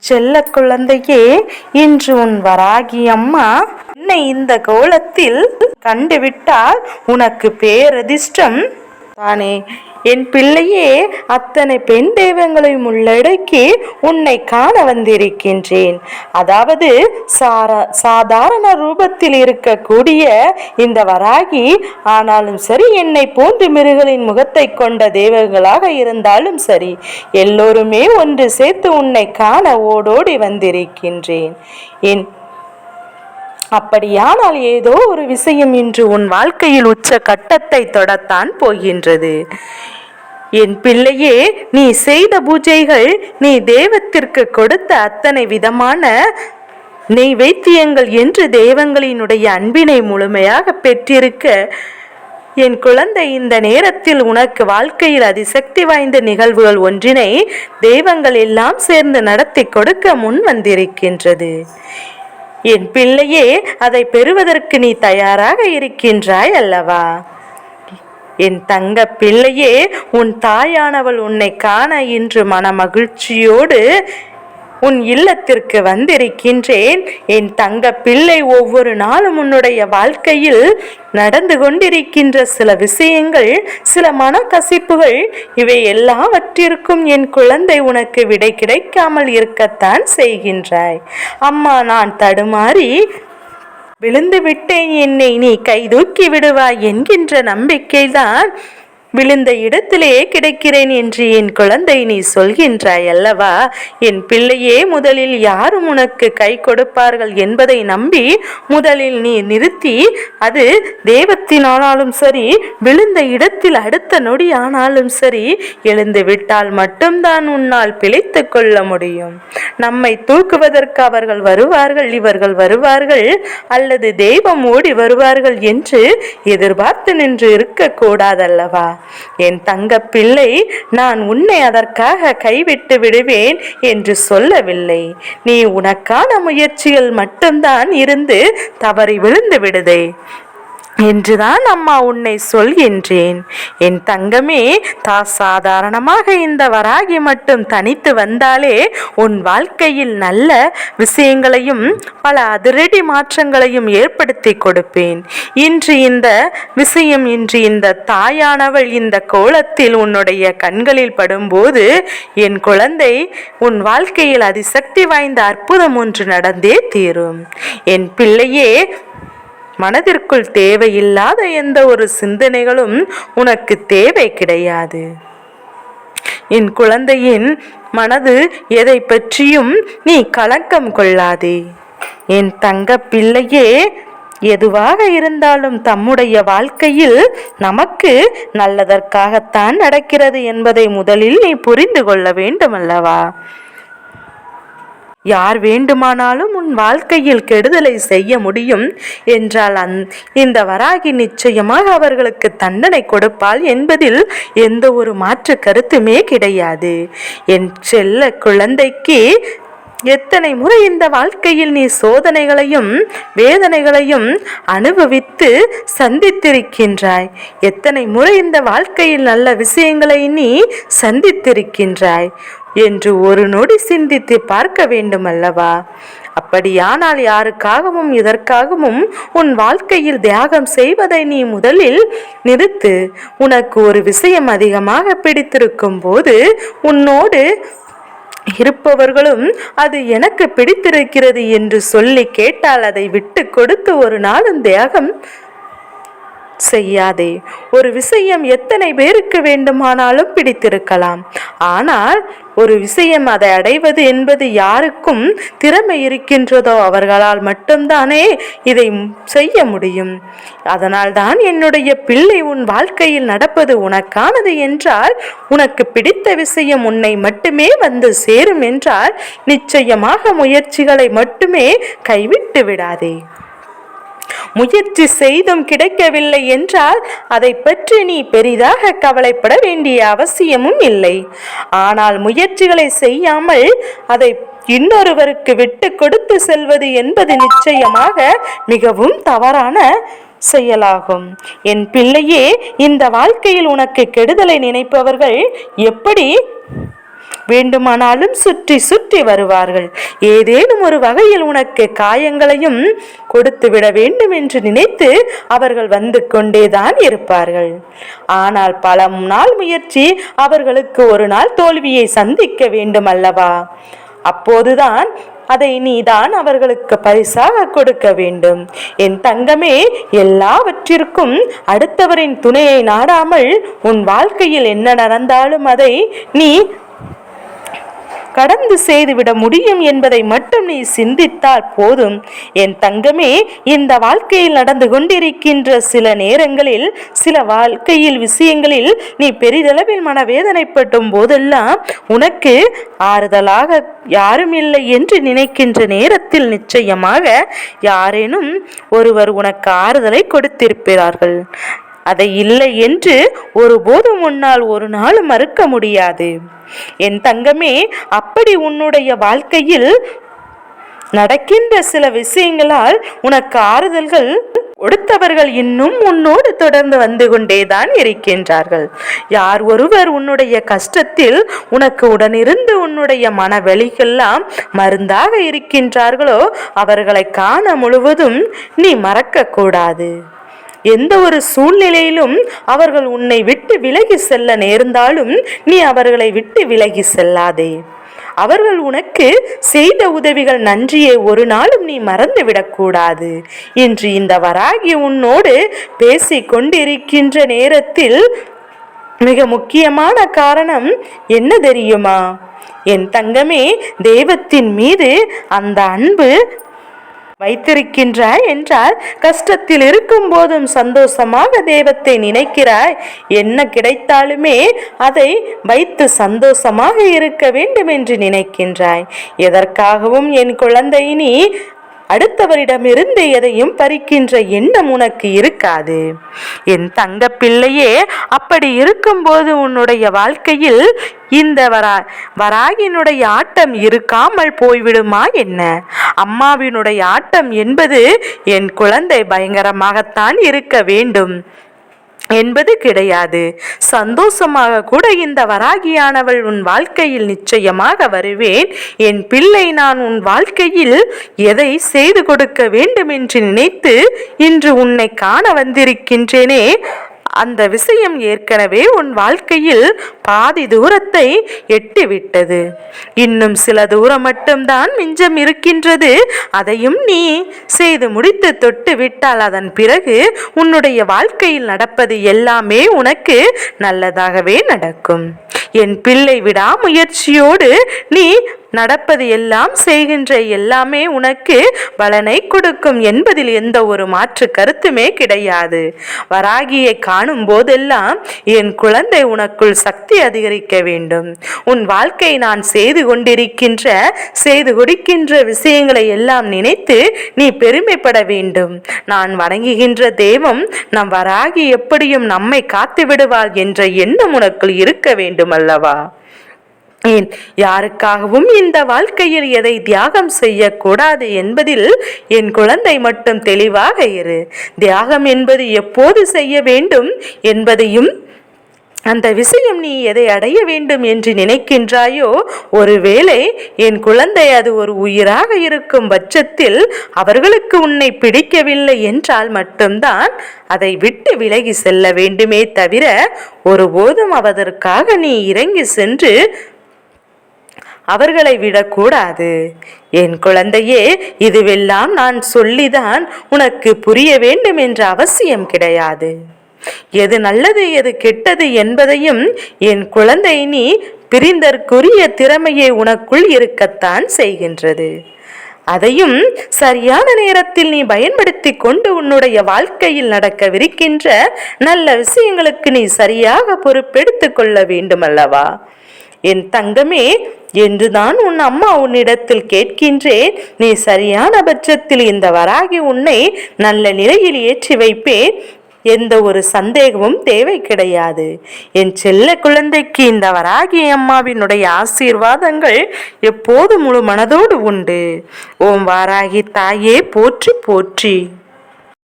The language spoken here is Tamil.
செல்ல குழந்தையே, இன்று உன் வராகி அம்மா என்னை இந்த கோலத்தில் கண்டுவிட்டால் உனக்கு பேரதிர்ஷ்டம் தானே. என் பிள்ளையே, அத்தனை பெண் தெய்வங்களையும் உள்ளடக்கி உன்னை காண வந்திருக்கின்றேன். அதாவது சாதாரண ரூபத்தில் இருக்கக்கூடிய இந்த வராகி, ஆனாலும் சரி, என்னை போன்று மிருகங்களின் முகத்தை கொண்ட தெய்வங்களாக இருந்தாலும் சரி, எல்லோருமே ஒன்று சேர்த்து உன்னை காண ஓடோடி வந்திருக்கின்றேன். அப்படியானால் ஏதோ ஒரு விஷயம் இன்று உன் வாழ்க்கையில் உச்ச கட்டத்தை தொடத்தான் போகின்றது. என் பிள்ளையே, நீ செய்த பூஜைகள், நீ தெய்வத்திற்கு கொடுத்த அத்தனை விதமான நெய்வேத்தியங்கள் என்று தெய்வங்களினுடைய அன்பினை முழுமையாக பெற்றிருக்க, என் குழந்தை, இந்த நேரத்தில் உனக்கு வாழ்க்கையில் அதிசக்தி வாய்ந்த நிகழ்வுகள் ஒன்றினை தெய்வங்கள் எல்லாம் சேர்ந்து நடத்தி கொடுக்க முன் வந்திருக்கின்றது. என் பிள்ளையே, அதை பெறுவதற்கு நீ தயாராக இருக்கின்றாய் அல்லவா? என் தங்க பிள்ளையே, உன் தாயானவள் உன்னை காண இன்று மன மகிழ்ச்சியோடு உன் இல்லத்திற்கு வந்திருக்கின்றேன். என் தங்க பிள்ளை, ஒவ்வொரு நாளும் உன்னுடைய வாழ்க்கையில் நடந்து கொண்டிருக்கின்ற சில விஷயங்கள், சில மனக்கசிப்புகள், இவை எல்லாவற்றிற்கும் என் குழந்தை உனக்கு விடை கிடைக்காமல் இருக்கத்தான் செய்கின்றாய். அம்மா, நான் தடுமாறி விழுந்து விட்டேன், என்னை நீ கைதூக்கி விடுவாய் என்கின்ற நம்பிக்கைதான் விழுந்த இடத்திலே கிடைக்கிறேன் என்று என் குழந்தை நீ சொல்கின்றாய் அல்லவா? என் பிள்ளையே, முதலில் யாரும் உனக்கு கை கொடுப்பார்கள் என்பதை நம்பி முதலில் நீ நிறுத்தி, அது தெய்வத்தினாலும் சரி, விழுந்த இடத்தில் அடுத்த நொடி ஆனாலும் சரி, எழுந்து விட்டால் மட்டும்தான் உன்னால் பிழைத்து கொள்ள முடியும். நம்மை தூக்குவதற்கு அவர்கள் வருவார்கள், இவர்கள் வருவார்கள், அல்லது தெய்வம் ஓடி வருவார்கள் என்று எதிர்பார்த்து நின்று இருக்க கூடாதல்லவா? என் தங்க பிள்ளை, நான் உன்னை அதற்காக கைவிட்டு விடுவேன் என்று சொல்லவில்லை. நீ உனக்கான முயற்சிகள் மட்டும்தான் இருந்து தவறி விழுந்து விடுதே என்றுதான் அம்மா உன்னை சொல்கின்றேன். என் தங்கமே, சாதாரணமாக இந்த வராகி மட்டும் தனித்து வந்தாலே உன் வாழ்க்கையில் நல்ல விஷயங்களையும் பல அதிரடி மாற்றங்களையும் ஏற்படுத்தி கொடுப்பேன். இன்று இந்த தாயானவள் இந்த கோலத்தில் உன்னுடைய கண்களில் படும்போது, என் குழந்தை, உன் வாழ்க்கையில் அதிசக்தி வாய்ந்த அற்புதம் ஒன்று நடந்தே தீரும். என் பிள்ளையே, மனதிற்குள் தேவையில்லாத எந்த ஒரு சிந்தனைகளும் உனக்கு தேவை கிடையாது. என் குழந்தையின் மனது எதை பற்றியும் நீ கலக்கம் கொள்ளாதே. என் தங்க பிள்ளையே, எதுவாக இருந்தாலும் தம்முடைய வாழ்க்கையில் நமக்கு நல்லதற்காகத்தான் நடக்கிறது என்பதை முதலில் நீ புரிந்து கொள்ள வேண்டும் அல்லவா? யார் வேண்டுமானாலும் உன் வாழ்க்கையில் கெடுதலை செய்ய முடியும் என்றால் இந்த வராகி நிச்சயமாக அவர்களுக்கு தண்டனை கொடுப்பாள் என்பதில் எந்த ஒரு மாற்று கருத்துமே கிடையாது. என் செல்ல குழந்தைக்கு, எத்தனை முறை இந்த வாழ்க்கையில் நீ சோதனைகளையும் வேதனைகளையும் அனுபவித்து சந்தித்திருக்கின்றாய். எத்தனை முறை இந்த வாழ்க்கையில் நல்ல விஷயங்களை நீ சந்தித்திருக்கின்றாய் என்று ஒரு நொடி சிந்தித்து பார்க்க வேண்டும் அல்லவா? அப்படியானால் யாருக்காகவும் இதற்காகவும் உன் வாழ்க்கையில் தியாகம் செய்வதை நீ முதலில் நிறுத்து. உனக்கு ஒரு விஷயம் அதிகமாக பிடித்திருக்கும் போது உன்னோடு இருப்பவர்களும் அது எனக்கு பிடித்திருக்கிறது என்று சொல்லி கேட்டால் அதை விட்டு கொடுத்து ஒரு நாளும் தியாகம் செய்யாதே. ஒரு விஷயம் எத்தனை பேருக்கு வேண்டுமானாலும் பிடித்திருக்கலாம், ஆனால் ஒரு விஷயம் அதை அடைவது என்பது யாருக்கும் திறமை இருக்கின்றதோ அவர்களால் மட்டும்தானே இதை செய்ய முடியும். அதனால் தான் என்னுடைய பிள்ளை, உன் வாழ்க்கையில் நடப்பது உனக்கானது என்றால், உனக்கு பிடித்த விஷயம் உன்னை மட்டுமே வந்து சேரும் என்றால், நிச்சயமாக முயற்சிகளை மட்டுமே கைவிட்டு விடாதே. முயற்சி செய்தும் கிடைக்கவில்லை என்றால் அதை பற்றி நீ பெரிதாக கவலைப்பட வேண்டிய அவசியமும் இல்லை. ஆனால் முயற்சிகளை செய்யாமல் அதை இன்னொருவருக்கு விட்டு கொடுத்து செல்வது என்பது நிச்சயமாக மிகவும் தவறான செயலாகும். என் பிள்ளையே, இந்த வாழ்க்கையில் உனக்கு கெடுதலை நினைப்பவர்கள் எப்படி வேண்டுமானாலும் சுற்றி சுற்றி வருவார்கள். ஏதேனும் ஒரு வகையில் உனக்கு காயங்களையும் கொடுத்து விட வேண்டும் என்று நினைத்து அவர்கள் வந்து கொண்டேதான் இருப்பார்கள். ஆனால் பல நாள் முயற்சி அவர்களுக்கு ஒரு நாள் தோல்வியை சந்திக்க வேண்டும் அல்லவா? அப்போதுதான் அதை நீதான் அவர்களுக்கு பரிசாக கொடுக்க வேண்டும். என் தங்கமே, எல்லாவற்றிற்கும் அடுத்தவரின் துணையை நாடாமல் உன் வாழ்க்கையில் என்ன நடந்தாலும் அதை நீ கடந்து செய்துவிட முடியும் என்பதை மட்டும் நீ சிந்தித்தால் போதும். என் தங்கமே, இந்த வாழ்க்கையில் நடந்து கொண்டிருக்கின்ற சில நேரங்களில், சில வாழ்க்கையில் விஷயங்களில் நீ பெரிதளவில் மனவேதனைப்படும் போதெல்லாம் உனக்கு ஆறுதலாக யாரும் இல்லை என்று நினைக்கின்ற நேரத்தில் நிச்சயமாக யாரேனும் ஒருவர் உனக்கு ஆறுதலை கொடுத்திருப்பார்கள். அதை இல்லை என்று ஒருபோதும் உன்னால் ஒரு நாள் மறுக்க முடியாது. என் தங்கமே, அப்படி உன்னுடைய வாழ்க்கையில் நடக்கின்ற சில விஷயங்களால் உனக்கு ஆறுதல்கள் கொடுத்தவர்கள் இன்னும் உன்னோடு தொடர்ந்து வந்து கொண்டேதான் இருக்கின்றார்கள். யார் ஒருவர் உன்னுடைய கஷ்டத்தில் உனக்கு உடனிருந்து உன்னுடைய மனவெளிகள்லாம் மருந்தாக இருக்கின்றார்களோ அவர்களை காண முழுவதும் நீ மறக்க கூடாது. எந்த ஒரு சூழ்நிலையிலும் அவர்கள் உன்னை விட்டு விலகி செல்ல நேர்ந்தாலும் நீ அவர்களை விட்டு விலகி செல்லாதே. அவர்கள் உனக்கு செய்த உதவிகள் நன்றியை ஒரு நாளும் நீ மறந்து விடக்கூடாது. இன்று இந்த வராகி உன்னோடு பேசி கொண்டிருக்கின்ற நேரத்தில் மிக முக்கியமான காரணம் என்ன தெரியுமா? என் தங்கமே, தெய்வத்தின் மீது அந்த அன்பு வைத்திருக்கின்றாய் என்றால் கஷ்டத்தில் இருக்கும் போதும் சந்தோஷமாக தெய்வத்தை நினைக்கிறாய். என்ன கிடைத்தாலுமே அதை வைத்து சந்தோஷமாக இருக்க வேண்டும் என்று நினைக்கின்றாய். எதற்காகவும் என் குழந்தை நீ அடுத்தவரிடமிருந்து எதையும் பறிக்கின்ற எண்ணம் உனக்கு இருக்காது. என் தங்க பிள்ளையே, அப்படி இருக்கும்போது உன்னுடைய வாழ்க்கையில் இந்த வராகினுடைய ஆட்டம் இருக்காமல் போய்விடுமா என்ன? அம்மாவினுடைய ஆட்டம் என்பது என் குழந்தை பயங்கரமாகத்தான் இருக்க வேண்டும் என்பது கிடையாது. சந்தோஷமாக கூட இந்த வராகியானவள் உன் வாழ்க்கையில் நிச்சயமாக வருவேன். என் பிள்ளை, நான் உன் வாழ்க்கையில் எதை செய்து கொடுக்க வேண்டும் என்று நினைத்து இன்று உன்னை காண வந்திருக்கின்றேனே, அந்த விஷயம் ஏற்கனவே உன் வாழ்க்கையில் பாதி தூரத்தை எட்டிவிட்டது. இன்னும் சில தூரம் மட்டும்தான் மிஞ்சம் இருக்கின்றது. அதையும் நீ செய்து முடித்து தொட்டு விட்டால் அதன் பிறகு உன்னுடைய வாழ்க்கையில் நடப்பது எல்லாமே உனக்கு நல்லதாகவே நடக்கும். என் பிள்ளை, விடாமுயற்சியோடு நீ நடப்பது எல்லாம் செய்கின்ற எல்லாமே உனக்கு பலனை கொடுக்கும் என்பதில் எந்த ஒரு மாற்று கருத்துமே கிடையாது. வராகியை காணும் போதெல்லாம் என் குழந்தை உனக்குள் சக்தி அதிகரிக்க வேண்டும். உன் வாழ்க்கை நான் செய்து கொடுக்கின்ற விஷயங்களை எல்லாம் நினைத்து நீ பெருமைப்பட வேண்டும். நான் வணங்குகின்ற தெய்வம் நம் வராகி எப்படியும் நம்மை காத்து விடுவாள் என்ற எண்ணம் உனக்குள் இருக்க வேண்டும் அல்லவா? ஏன் யாருக்காகவும் இந்த வாழ்க்கையில் எதை தியாகம் செய்யக்கூடாது என்பதில் என் குழந்தை மட்டும் தெளிவாக இரு. தியாகம் என்பது எப்போது செய்ய வேண்டும் என்பதையும் அந்த விஷயம் நீ எதை அடைய வேண்டும் என்று நினைக்கின்றாயோ, ஒருவேளை என் குழந்தை அது ஒரு உயிராக இருக்கும் பட்சத்தில் அவர்களுக்கு உன்னை பிடிக்கவில்லை என்றால் மட்டும்தான் அதை விட்டு விலகி செல்ல வேண்டுமே தவிர ஒருபோதும் அதற்காக நீ இறங்கி சென்று அவர்களை விடக்கூடாது. என் குழந்தையே, இதுவெல்லாம் நான் சொல்லிதான் உனக்கு புரிய வேண்டும் என்ற அவசியம் கிடையாது. எது நல்லது எது கெட்டது என்பதையும் என் குழந்தை நீ பிரிந்தற்குரிய திறமையை உனக்குள் இருக்கத்தான் செய்கின்றது. அதையும் சரியான நேரத்தில் நீ பயன்படுத்தி கொண்டு உன்னுடைய வாழ்க்கையில் நடக்கவிருக்கின்ற நல்ல விஷயங்களுக்கு நீ சரியாக பொறுப்பெடுத்துக் கொள்ள வேண்டும் அல்லவா? என் தங்கமே, என்றுதான் உன் அம்மா உன்னிடத்தில் கேட்கின்றேன். நீ சரியான பட்சத்தில் இந்த வராகி உன்னை நல்ல நிலையில் ஏற்றி வைப்பேன். எந்த ஒரு சந்தேகமும் தேவை கிடையாது. என் செல்ல குழந்தைக்கு இந்த வராகி அம்மாவினுடைய ஆசீர்வாதங்கள் எப்போது முழு மனதோடு உண்டு. ஓம் வாராகி தாயே போற்றி போற்றி.